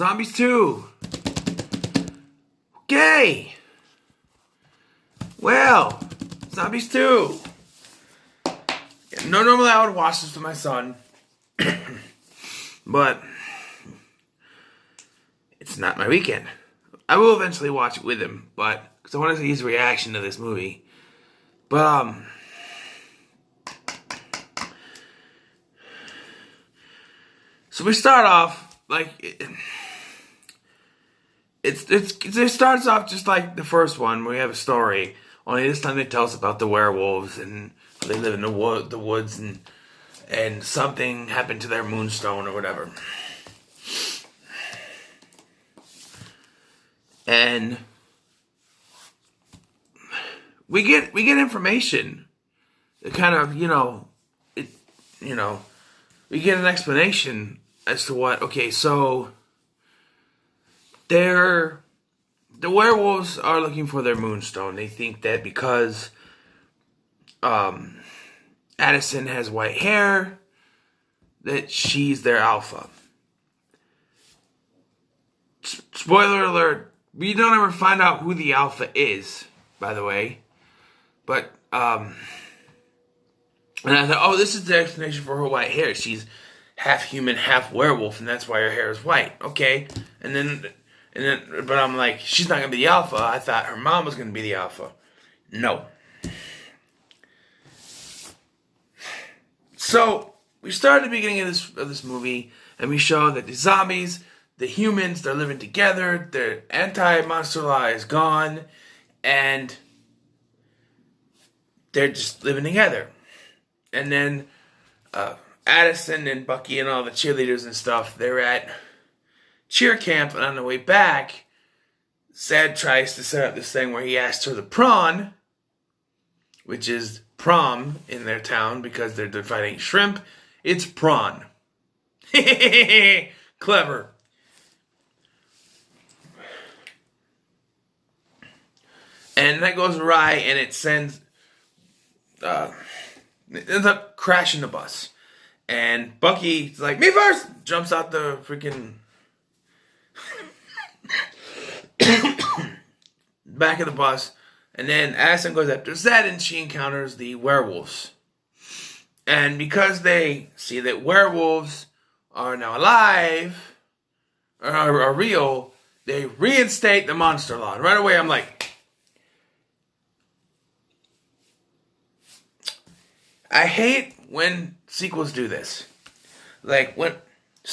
Zombies 2. Okay. Well, Zombies 2. No, normally I would watch this with my son. But it's not my weekend. I will eventually watch it with him, but because I want to see his reaction to this movie. But so we start off like it starts off just like the first one, where we have a story. Only this time they tell us about the werewolves and they live in the woods and something happened to their moonstone or whatever. And we get information. It kind of, we get an explanation as to what. Okay, so the werewolves are looking for their moonstone. They think that because Addison has white hair, that she's their alpha. Spoiler alert, we don't ever find out who the alpha is, by the way. But, and I thought, oh, this is the explanation for her white hair. She's half human, half werewolf, and that's why her hair is white. Okay. But I'm like, she's not going to be the alpha. I thought her mom was going to be the alpha. No. So, we start at the beginning of this movie, and we show that the zombies, the humans, they're living together, their anti-monster law is gone, and they're just living together. And then Addison and Bucky and all the cheerleaders and stuff, they're at cheer camp, and on the way back, Zed tries to set up this thing where he asks her the prawn, which is prom in their town because they're fighting shrimp. It's prawn. Clever. And that goes awry, and it sends... it ends up crashing the bus. And Bucky's like, me first! Jumps out the freaking... back of the bus. And then Addison goes after Zed, and she encounters the werewolves. And because they see that werewolves are now alive, or are real, they reinstate the monster law. And right away I'm like, I hate when sequels do this. Like, when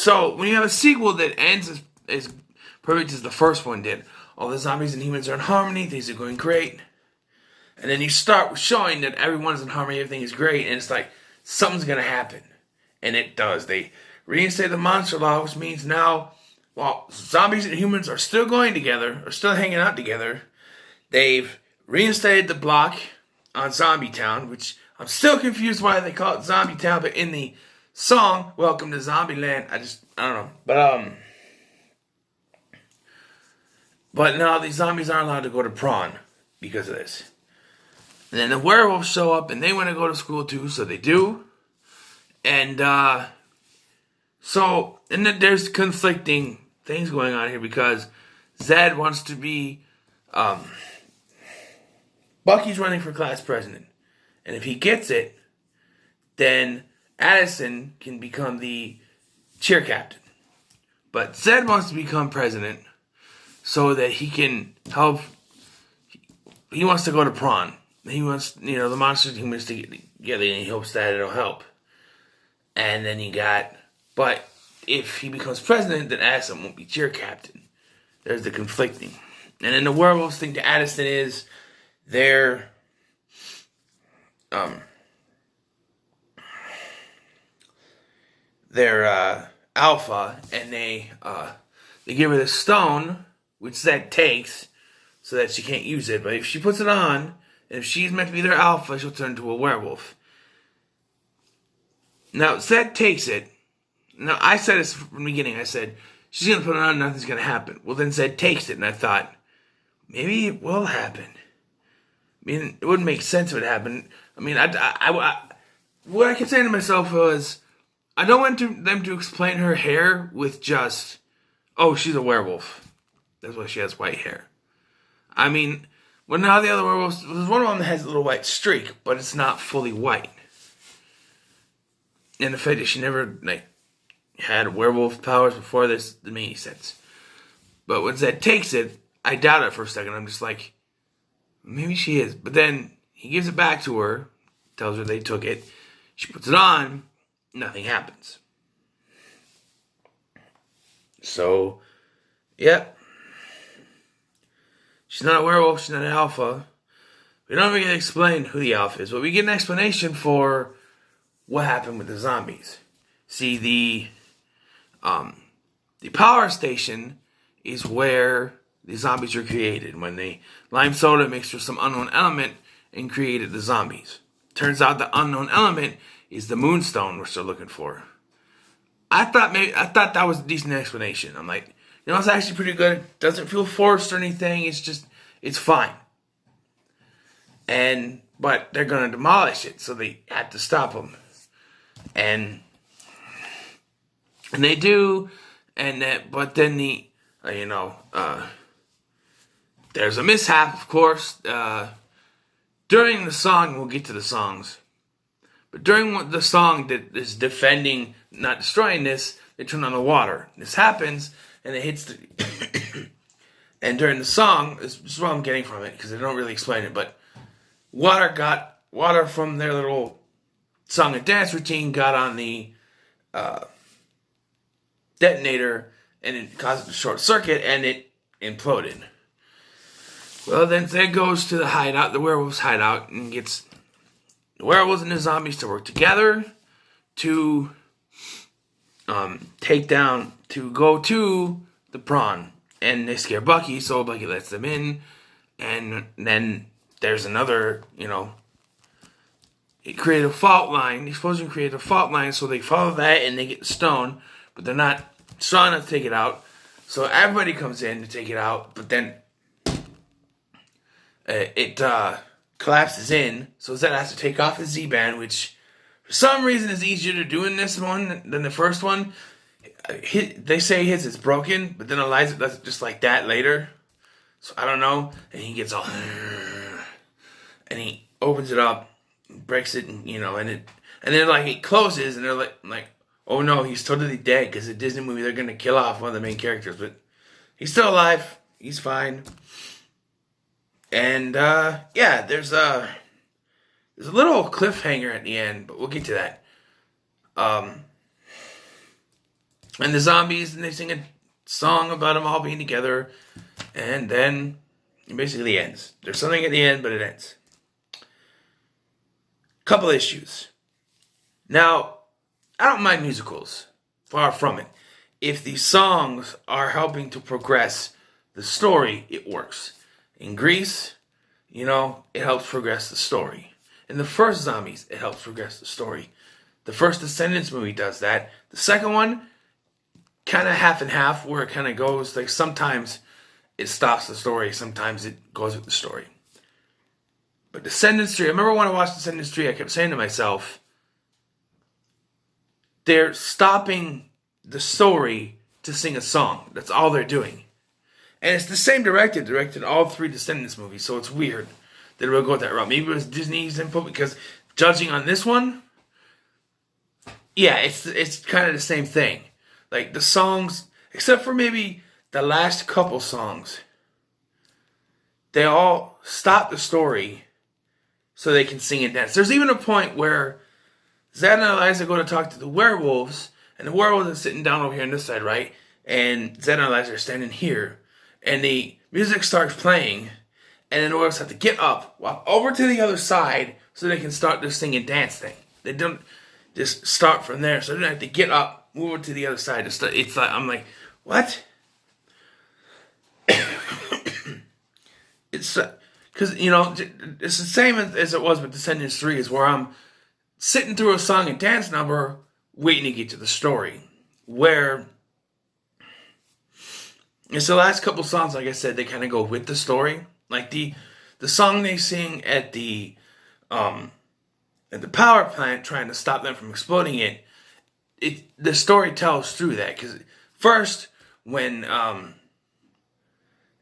you have a sequel that ends as perfect as the first one did, all the zombies and humans are in harmony, things are going great. And then you start showing that everyone's in harmony, everything is great, and it's like, something's going to happen. And it does. They reinstate the monster law, which means now, while zombies and humans are still going together, are still hanging out together, they've reinstated the block on Zombie Town, which I'm still confused why they call it Zombie Town, but in the song, Welcome to Zombieland, I don't know. But now these zombies aren't allowed to go to prom because of this. And then the werewolves show up, and they want to go to school too, so they do. And then there's conflicting things going on here because Zed wants to be... Bucky's running for class president. And if he gets it, then Addison can become the cheer captain. But Zed wants to become president so that he can help... He wants to go to prom. He wants, the monsters and humans to get together, and he hopes that it'll help. And then but if he becomes president, then Addison won't be cheer captain. There's the conflicting. And then the werewolves think that Addison is their alpha, and they give her the stone, which Zed takes, so that she can't use it. But if she puts it on, and if she's meant to be their alpha, she'll turn into a werewolf. Now, Zed takes it. Now, I said this from the beginning. I said, she's going to put it on and nothing's going to happen. Well, then Zed takes it, and I thought, maybe it will happen. I mean, it wouldn't make sense if it happened. I mean, what I kept saying to myself was, I don't want them to explain her hair with just Oh, she's a werewolf. That's why she has white hair. I mean, well, now the other werewolves, there's one of them that has a little white streak, but it's not fully white. And the fact that she never had werewolf powers before this doesn't make any sense. But when Zed takes it, I doubt it for a second. I'm just like, maybe she is. But then he gives it back to her, tells her they took it. She puts it on, nothing happens. So, yep. She's not a werewolf, she's not an alpha. We don't really explain who the alpha is, but we get an explanation for what happened with the zombies. See, the power station is where the zombies were created. When the lime soda mixed with some unknown element and created the zombies. Turns out the unknown element is the moonstone which they're looking for. I thought that was a decent explanation. I'm like, it's actually pretty good. It doesn't feel forced or anything. It's fine. But they're gonna demolish it, so they had to stop them. And they do, but then there's a mishap, of course. During the song, we'll get to the songs. But during the song that is defending, not destroying this, they turn on the water. This happens, and it hits the... and during the song, this is what I'm getting from it, because they don't really explain it, but water from their little song and dance routine got on the detonator, and it caused a short circuit, and it imploded. Well, then Zed goes to the hideout, the werewolves' hideout, and gets the werewolves and the zombies to work together to go to the prawn. And they scare Bucky, so Bucky lets them in. And then there's another, it created a fault line. The explosion created a fault line, so they follow that and they get the stone. But they're not strong enough to take it out. So everybody comes in to take it out, but then it collapses in. So Zed has to take off his Z-band, which for some reason is easier to do in this one than the first one. They say his is broken, but then Eliza does it just like that later. So I don't know. And he gets all... And he opens it up, breaks it, and then it closes, and they're like, oh no, he's totally dead, because in Disney movie they're going to kill off one of the main characters, but he's still alive. He's fine. And, there's a little cliffhanger at the end, but we'll get to that. And the zombies, and they sing a song about them all being together, and then it basically ends. There's something at the end, but it ends. Couple issues. Now, I don't mind musicals. Far from it. If the songs are helping to progress the story, it works. In Grease, it helps progress the story. In the first Zombies, it helps progress the story. The first Descendants movie does that. The second one, kind of half and half, where it kind of goes, like sometimes it stops the story, sometimes it goes with the story. But Descendants 3, I remember when I watched Descendants 3, I kept saying to myself, they're stopping the story to sing a song. That's all they're doing. And it's the same director directed all 3 Descendants movies, so it's weird that it will go that route. Maybe it was Disney's input, because judging on this one, yeah, it's kind of the same thing. Like the songs, except for maybe the last couple songs, they all stop the story so they can sing and dance. There's even a point where Zed and Eliza go to talk to the werewolves, and the werewolves are sitting down over here on this side, right? And Zed and Eliza are standing here, and the music starts playing, and then the werewolves have to get up, walk over to the other side, so they can start their sing and dance thing. They don't just start from there, so they don't have to get up, move over to the other side. It's like, I'm like, what? It's because it's the same as it was with Descendants 3, is where I'm sitting through a song and dance number waiting to get to the story, where it's the last couple songs, like I said, they kind of go with the story. Like the song they sing at the power plant, trying to stop them from exploding the story tells through that. Because first, when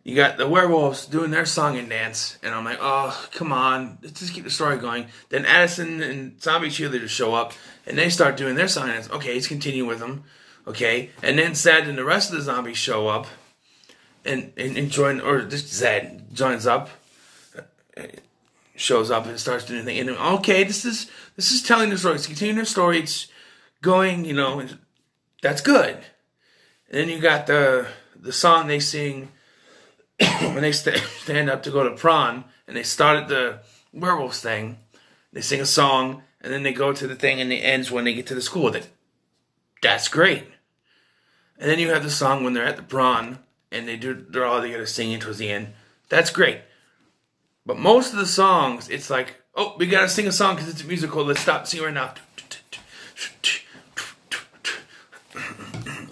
you got the werewolves doing their song and dance, and I'm like, oh, come on, let's just keep the story going. Then Addison and zombie cheerleaders show up, and they start doing their song and dance. Okay, let's continue with them. Okay, and then Zed and the rest of the zombies show up, and join, or just Zed joins up, shows up and starts doing the thing. And okay, this is telling the story. It's continuing the story. It's going, that's good. And then you got the song they sing when they stand up to go to prom, and they started the werewolves thing. They sing a song, and then they go to the thing, and it ends when they get to the school. That's great. And then you have the song when they're at the prom, and they're all together singing towards the end. That's great. But most of the songs, it's like, oh, we gotta sing a song because it's a musical. Let's stop singing right now.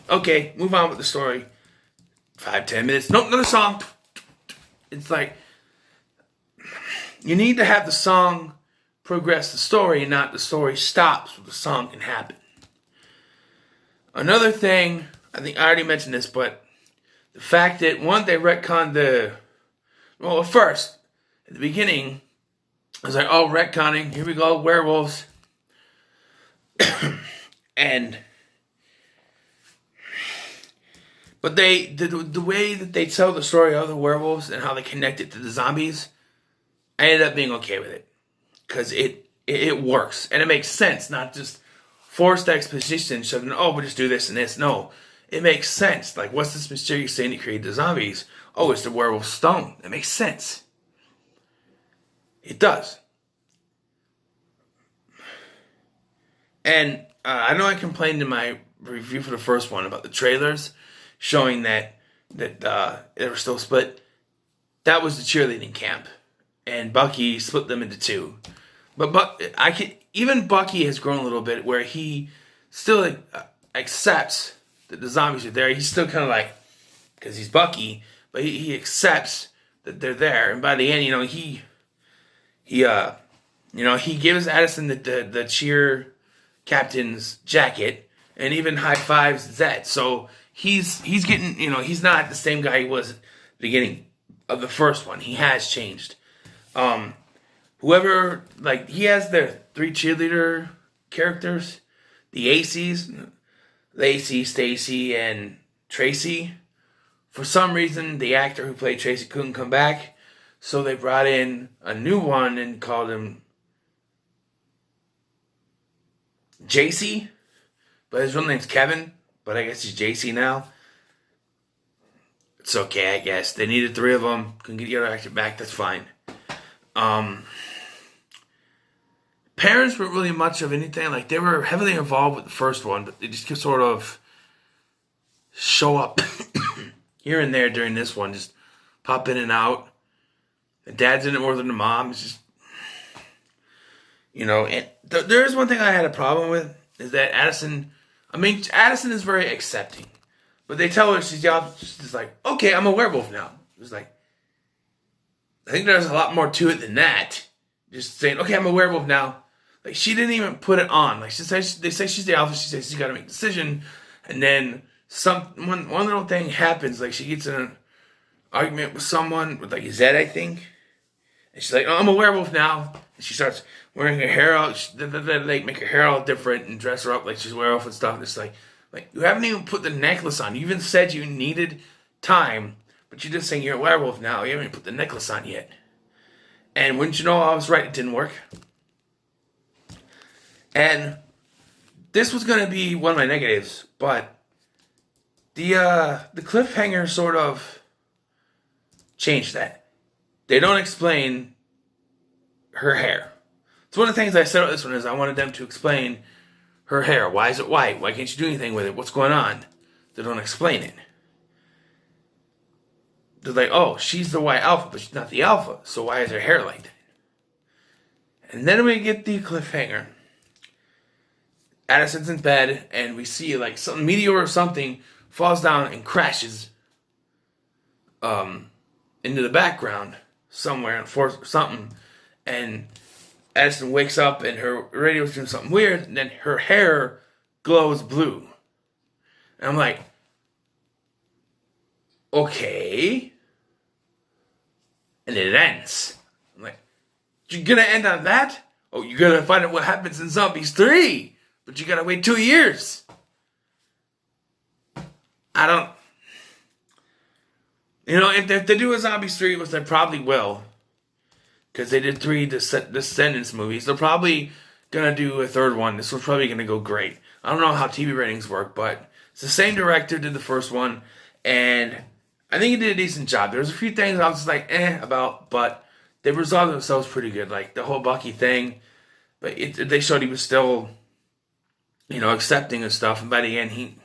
Okay, move on with the story. 5-10 minutes. Nope, another song. It's like, you need to have the song progress the story, and not the story stops where the song can happen. Another thing, I think I already mentioned this, but the fact that, one, they retconned first, at the beginning, I was like, oh, retconning, here we go, werewolves. But the way that they tell the story of the werewolves and how they connect it to the zombies, I ended up being okay with it. Because it works. And it makes sense, not just forced exposition, shoving, oh, we'll just do this and this. No, it makes sense. Like, what's this mysterious thing that created the zombies? Oh, it's the werewolf stone. It makes sense. It does. And I know I complained in my review for the first one about the trailers showing that they were still split. That was the cheerleading camp, and Bucky split them into two. But even Bucky has grown a little bit, where he still accepts that the zombies are there. He's still kind of like, because he's Bucky, but he accepts that they're there. And by the end, he gives Addison the cheer captain's jacket, and even high fives Zed. So he's getting, he's not the same guy he was at the beginning of the first one. He has changed. Whoever, he has their 3 cheerleader characters, the ACs, Lacey, Stacy, and Tracy. For some reason, the actor who played Tracy couldn't come back, so they brought in a new one and called him JC, but his real name's Kevin, but I guess he's JC now. It's okay, I guess. They needed 3 of them. Couldn't get the other actor back. That's fine. Parents weren't really much of anything. They were heavily involved with the first one, but they just could sort of show up here and there during this one. Just pop in and out. The dad's in it more than the mom. It's just, and there's one thing I had a problem with, is that Addison is very accepting. But they tell her she's like, okay, I'm a werewolf now. It's like, I think there's a lot more to it than that. Just saying, okay, I'm a werewolf now. She didn't even put it on. They say she's the alpha. She says she's got to make a decision. And then one little thing happens. She gets in an argument with someone, with Zed, I think. And she's like, oh, I'm a werewolf now. And she starts wearing her hair out. They make her hair all different and dress her up like she's a werewolf and stuff. And it's like, you haven't even put the necklace on. You even said you needed time, but you're just saying you're a werewolf now. You haven't even put the necklace on yet. And wouldn't you know, I was right, it didn't work. And this was going to be one of my negatives, but the cliffhanger sort of changed that. They don't explain her hair. It's one of the things I said about this one is I wanted them to explain her hair. Why is it white? Why can't you do anything with it? What's going on? They don't explain it. They're like, oh, she's the white alpha, but she's not the alpha. So why is her hair like that? And then we get the cliffhanger. Addison's in bed, and we see some meteor or something falls down and crashes into the background somewhere for something. And Addison wakes up, and her radio's doing something weird, and then her hair glows blue. And I'm like, okay. And it ends. I'm like, you're gonna end on that? Oh, you're gonna find out what happens in Zombies 3. But you gotta wait 2 years. I don't... You know, if they do a Zombies 3, which they probably will, because they did 3 Descendants movies, they're probably gonna do a third one. This was probably gonna go great. I don't know how TV ratings work, but it's the same director did the first one, and I think he did a decent job. There was a few things I was just like, about, but they resolved themselves pretty good. Like the whole Bucky thing, but they showed he was still, accepting of stuff. And by the end,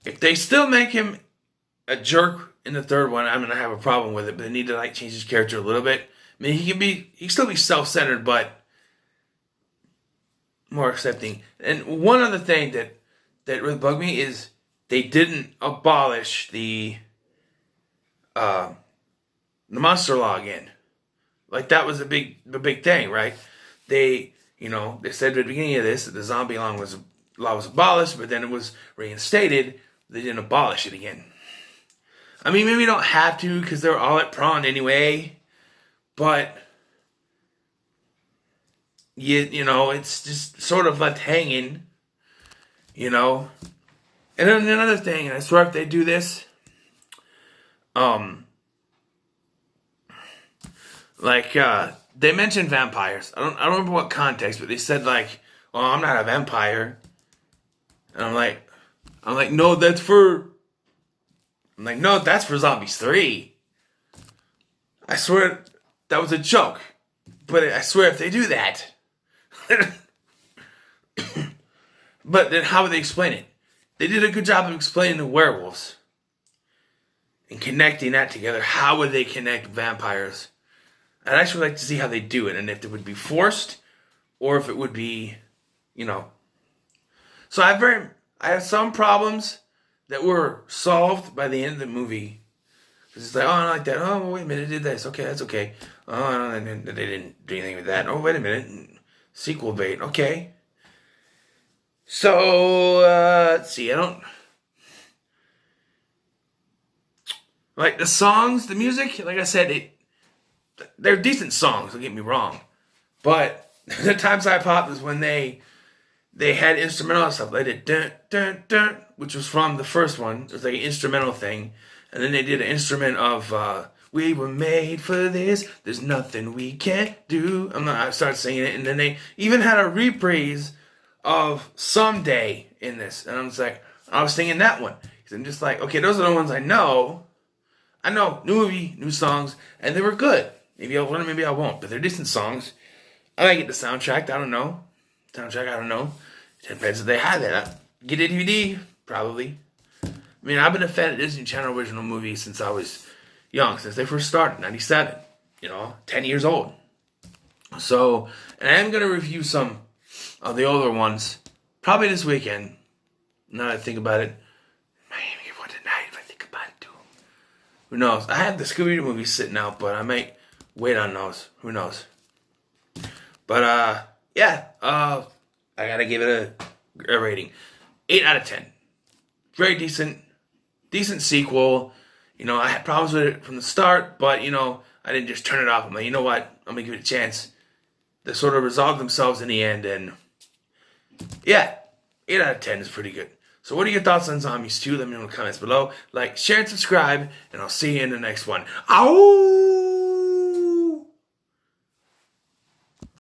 if they still make him a jerk in the third one, I'm gonna have a problem with it. But they need to change his character a little bit. I mean, he can still be self-centered, but more accepting. And one other thing that really bugged me is they didn't abolish the monster law again. Like that was a big thing, right? They said at the beginning of this that the zombie law was abolished, but then it was reinstated. They didn't abolish it again. I mean, maybe you don't have to because they're all at prawn anyway, but it's just sort of left hanging, And then another thing, and I swear if they do this, they mentioned vampires. I don't remember what context, but they said "Oh, I'm not a vampire," and I'm like, no, that's for. I'm like, no, that's for Zombies 3. I swear that was a joke, but I swear if they do that, but then how would they explain it? They did a good job of explaining the werewolves and connecting that together. How would they connect vampires? I'd actually like to see how they do it, and if it would be forced, or if it would be, So I have some problems that were solved by the end of the movie. It's like, oh, I don't like that. Oh, well, wait a minute, it did this. Okay, that's okay. Oh, they didn't do anything with that. Oh, wait a minute, sequel bait. Okay. So let's see. I don't like the songs, the music. Like I said, they're decent songs. Don't get me wrong, but the times I popped was when they had instrumental stuff. They did dun dun dun, which was from the first one. It was like an instrumental thing, and then they did an instrument of "We Were Made for This." There's nothing we can't do. I started singing it, and then they even had a reprise of "Someday" in this, and I was singing that one because I'm just like, okay, those are the ones I know. I know, new movie, new songs, and they were good. Maybe I'll learn, maybe I won't, but they're decent songs. I might get the soundtrack. I don't know. It depends if they have it. Get a DVD, probably. I mean, I've been a fan of Disney Channel original movies since I was young, since they first started, 97. 10 years old. So, and I am going to review some of the older ones, probably this weekend. Now that I think about it, might give one tonight if I think about it too. Who knows? I have the Scooby-Doo movies sitting out, but I might wait on those. Who knows? But, yeah, I gotta give it a rating. 8 out of 10. Very decent sequel. I had problems with it from the start, but, I didn't just turn it off. I'm like, you know what? I'm gonna give it a chance. They sort of resolved themselves in the end, and yeah, 8 out of 10 is pretty good. So what are your thoughts on Zombies 2? Let me know in the comments below. Like, share, and subscribe, and I'll see you in the next one. Ow!